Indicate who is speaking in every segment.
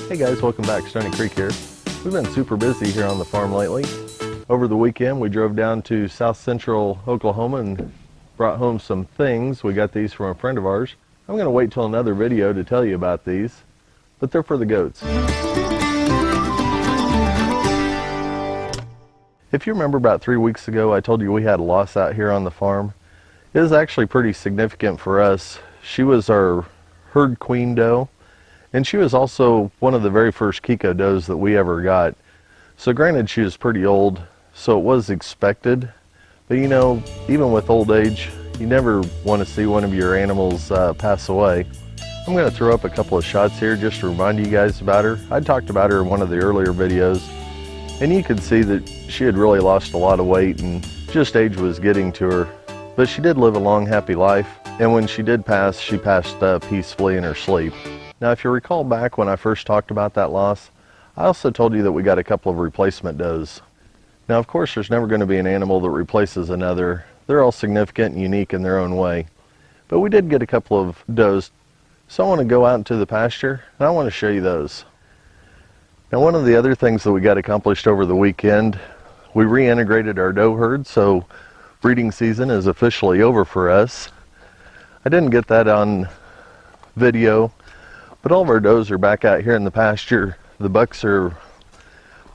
Speaker 1: Hey guys, welcome back. Stoney Creek here. We've been super busy here on the farm lately. Over the weekend we drove down to south central Oklahoma and brought home some things. We got these from a friend of ours. I'm going to wait till another video to tell you about these, but they're for the goats. If you remember about 3 weeks ago I told you we had a loss out here on the farm. It was actually pretty significant for us. She was our herd queen doe. And she was also one of the very first Kiko does that we ever got. So granted, she was pretty old, so it was expected. But you know, even with old age, you never want to see one of your animals pass away. I'm going to throw up a couple of shots here just to remind you guys about her. I talked about her in one of the earlier videos, and you could see that she had really lost a lot of weight and just age was getting to her. But she did live a long, happy life, and when she did pass, she passed peacefully in her sleep. Now, if you recall back when I first talked about that loss, I also told you that we got a couple of replacement does. Now, of course, there's never going to be an animal that replaces another. They're all significant and unique in their own way. But we did get a couple of does, so I want to go out into the pasture, and I want to show you those. Now, one of the other things that we got accomplished over the weekend, we reintegrated our doe herd, so breeding season is officially over for us. I didn't get that on video, but all of our does are back out here in the pasture. The bucks are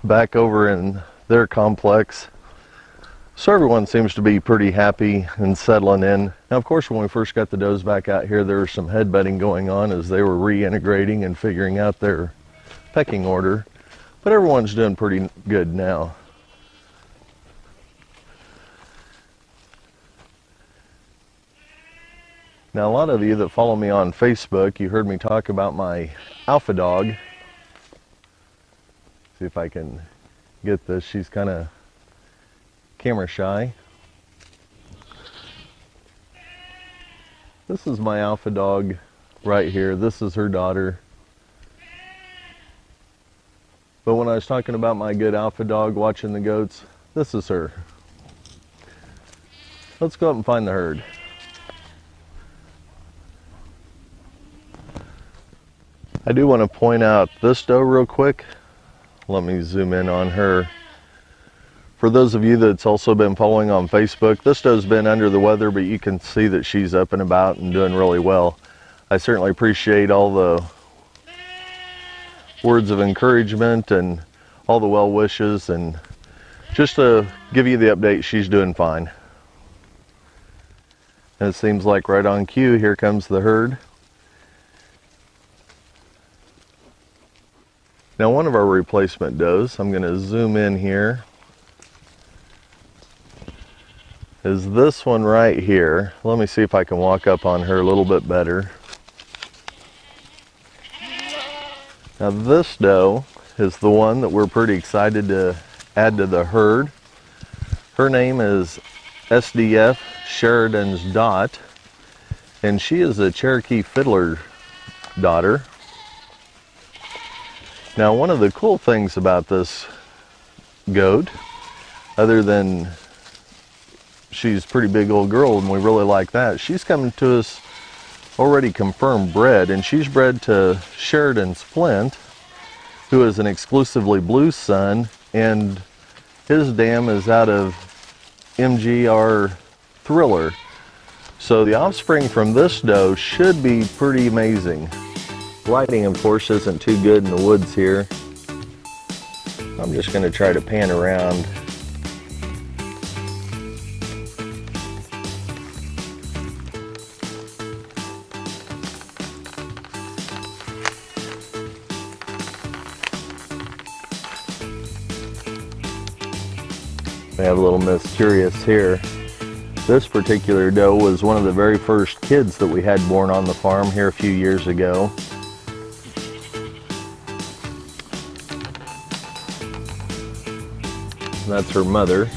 Speaker 1: back over in their complex. So everyone seems to be pretty happy and settling in. Now, of course, when we first got the does back out here, there was some headbutting going on as they were reintegrating and figuring out their pecking order. But everyone's doing pretty good now. Now, a lot of you that follow me on Facebook, you heard me talk about my alpha dog. See if I can get this. She's kind of camera shy. This is my alpha dog right here. This is her daughter. But when I was talking about my good alpha dog watching the goats, this is her. Let's go up and find the herd. I do want to point out this doe real quick. Let me zoom in on her. For those of you that's also been following on Facebook, this doe's been under the weather, but you can see that she's up and about and doing really well. I certainly appreciate all the words of encouragement and all the well wishes, and just to give you the update, she's doing fine. And it seems like right on cue, here comes the herd. Now, one of our replacement does, I'm going to zoom in here, is this one right here. Let me see if I can walk up on her a little bit better. Now, this doe is the one that we're pretty excited to add to the herd. Her name is SDF Sheridan's Dot, and she is a Cherokee Fiddler daughter. Now, one of the cool things about this goat, other than she's a pretty big old girl and we really like that, she's coming to us already confirmed bred, and she's bred to Sheridan's Flint, who is an exclusively blue son, and his dam is out of MGR Thriller. So the offspring from this doe should be pretty amazing. Lighting, of course, isn't too good in the woods here. I'm just going to try to pan around. We have a little Miss Curious here. This particular doe was one of the very first kids that we had born on the farm here a few years ago. That's her mother.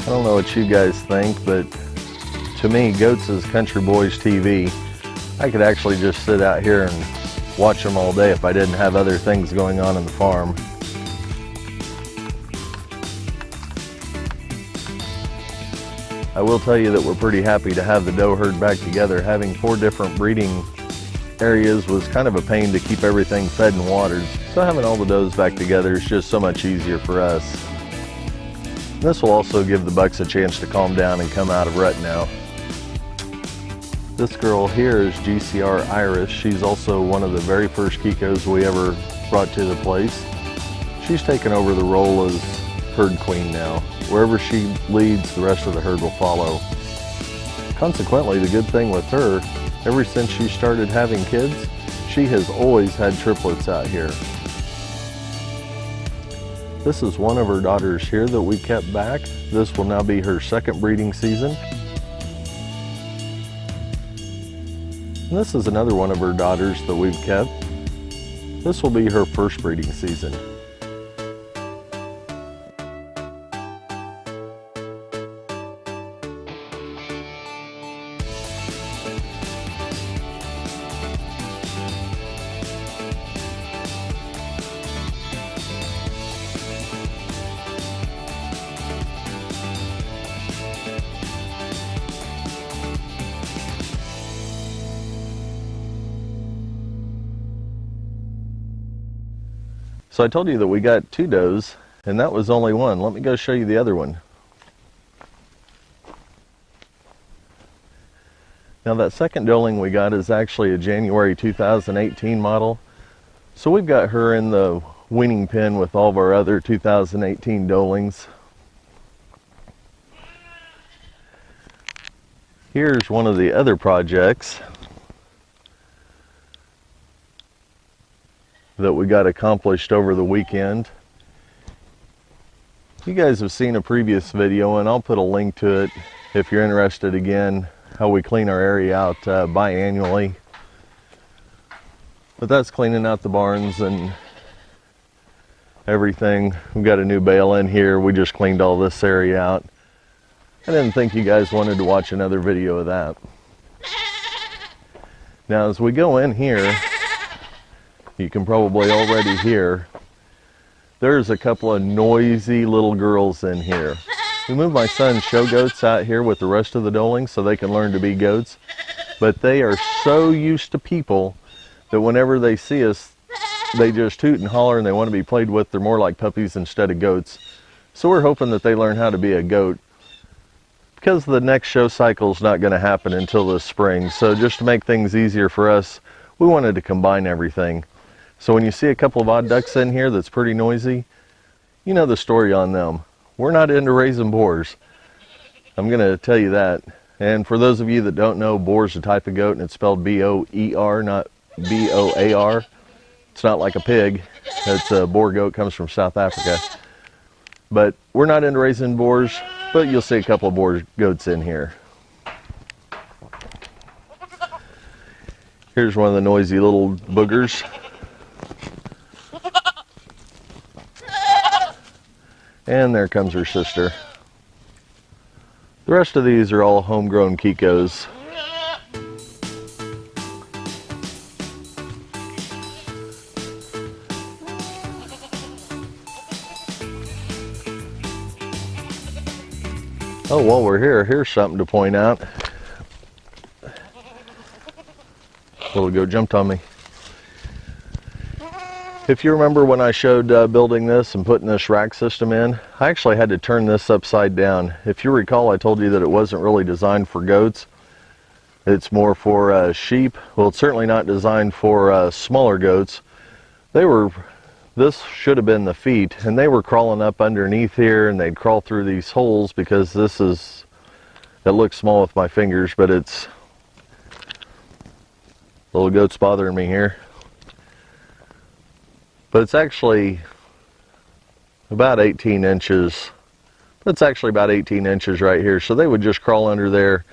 Speaker 1: I don't know what you guys think, but to me, goats is country boys TV. I could actually just sit out here and watch them all day if I didn't have other things going on in the farm. I will tell you that we're pretty happy to have the doe herd back together. Having 4 different breeding areas was kind of a pain to keep everything fed and watered. So having all the does back together is just so much easier for us. This will also give the bucks a chance to calm down and come out of rut now. This girl here is GCR Iris. She's also one of the very first Kikos we ever brought to the place. She's taken over the role as herd queen now. Wherever she leads, the rest of the herd will follow. Consequently, the good thing with her, ever since she started having kids, she has always had triplets out here. This is one of her daughters here that we kept back. This will now be her 2nd breeding season. And this is another one of her daughters that we've kept. This will be her 1st breeding season. So I told you that we got 2 does, and that was only one. Let me go show you the other one. Now that second doeling we got is actually a January 2018 model. So we've got her in the weaning pen with all of our other 2018 doelings. Here's one of the other projects that we got accomplished over the weekend. You guys have seen a previous video, and I'll put a link to it if you're interested again, how we clean our area out biannually. But that's cleaning out the barns and everything. We've got a new bale in here. We just cleaned all this area out. I didn't think you guys wanted to watch another video of that. Now as we go in here, you can probably already hear there's a couple of noisy little girls in here. We moved my son's show goats out here with the rest of the doelings so they can learn to be goats. But they are so used to people that whenever they see us, they just hoot and holler and they want to be played with. They're more like puppies instead of goats. So we're hoping that they learn how to be a goat, because the next show cycle is not going to happen until this spring. So just to make things easier for us, we wanted to combine everything. So when you see a couple of odd ducks in here that's pretty noisy, you know the story on them. We're not into raising boars. I'm going to tell you that. And for those of you that don't know, boar is a type of goat, and it's spelled B-O-E-R, not B-O-A-R. It's not like a pig. It's a boar goat, comes from South Africa. But we're not into raising boars, but you'll see a couple of boar goats in here. Here's one of the noisy little boogers. And there comes her sister. The rest of these are all homegrown Kikos. Oh, while we're here, here's something to point out. Little goat jumped on me. If you remember when I showed building this and putting this rack system in, I actually had to turn this upside down. If you recall, I told you that it wasn't really designed for goats. It's more for sheep. Well, it's certainly not designed for smaller goats. This should have been the feet, and they were crawling up underneath here, and they'd crawl through these holes because it looks small with my fingers, but it's little goat's bothering me here. But it's actually about 18 inches. It's actually about 18 inches right here. So they would just crawl under there,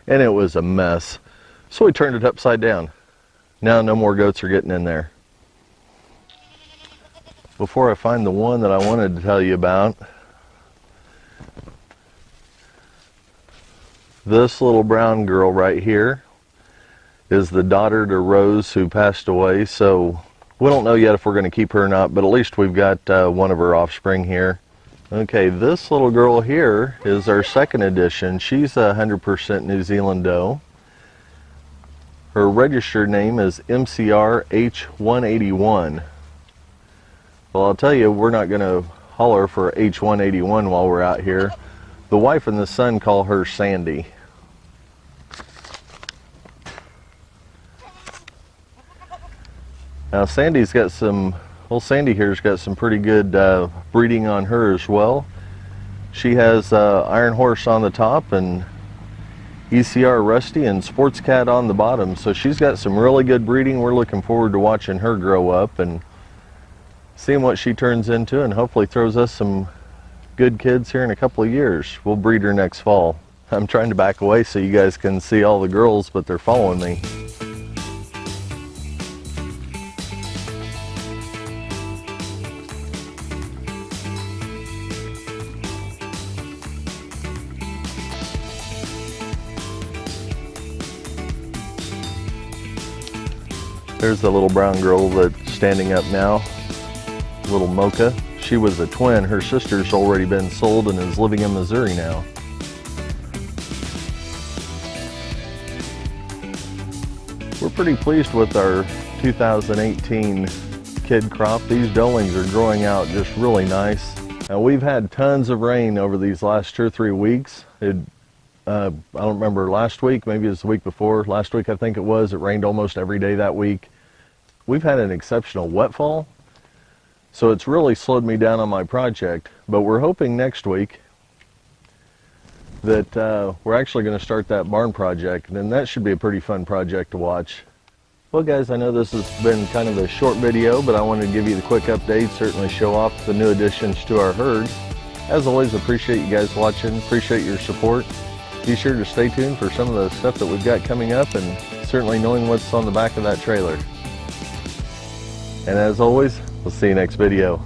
Speaker 1: and it was a mess. So we turned it upside down. Now no more goats are getting in there. Before I find the one that I wanted to tell you about, this little brown girl right here is the daughter to Rose, who passed away. So we don't know yet if we're going to keep her or not, but at least we've got one of her offspring here. Okay, this little girl here is our second edition. She's a 100% New Zealand doe. Her registered name is MCR H181. Well, I'll tell you, we're not going to holler for H181 while we're out here. The wife and the son call her Sandy. Now Sandy's got some, well, Sandy here's got some pretty good breeding on her as well. She has Iron Horse on the top and ECR Rusty and Sports Cat on the bottom, so she's got some really good breeding. We're looking forward to watching her grow up and seeing what she turns into, and hopefully throws us some good kids here in a couple of years. We'll breed her next fall. I'm trying to back away so you guys can see all the girls, but they're following me. There's the little brown girl that's standing up now, little Mocha. She was a twin. Her sister's already been sold and is living in Missouri now. We're pretty pleased with our 2018 kid crop. These doelings are growing out just really nice. Now, we've had tons of rain over these last 2 or 3 weeks. I don't remember last week, maybe it was the week before. Last week I think it was. It rained almost every day that week. We've had an exceptional wet fall, so it's really slowed me down on my project. But we're hoping next week that we're actually going to start that barn project, and then that should be a pretty fun project to watch. Well guys, I know this has been kind of a short video, but I wanted to give you the quick update, certainly show off the new additions to our herd. As always, appreciate you guys watching, appreciate your support. Be sure to stay tuned for some of the stuff that we've got coming up, and certainly knowing what's on the back of that trailer. And as always, we'll see you next video.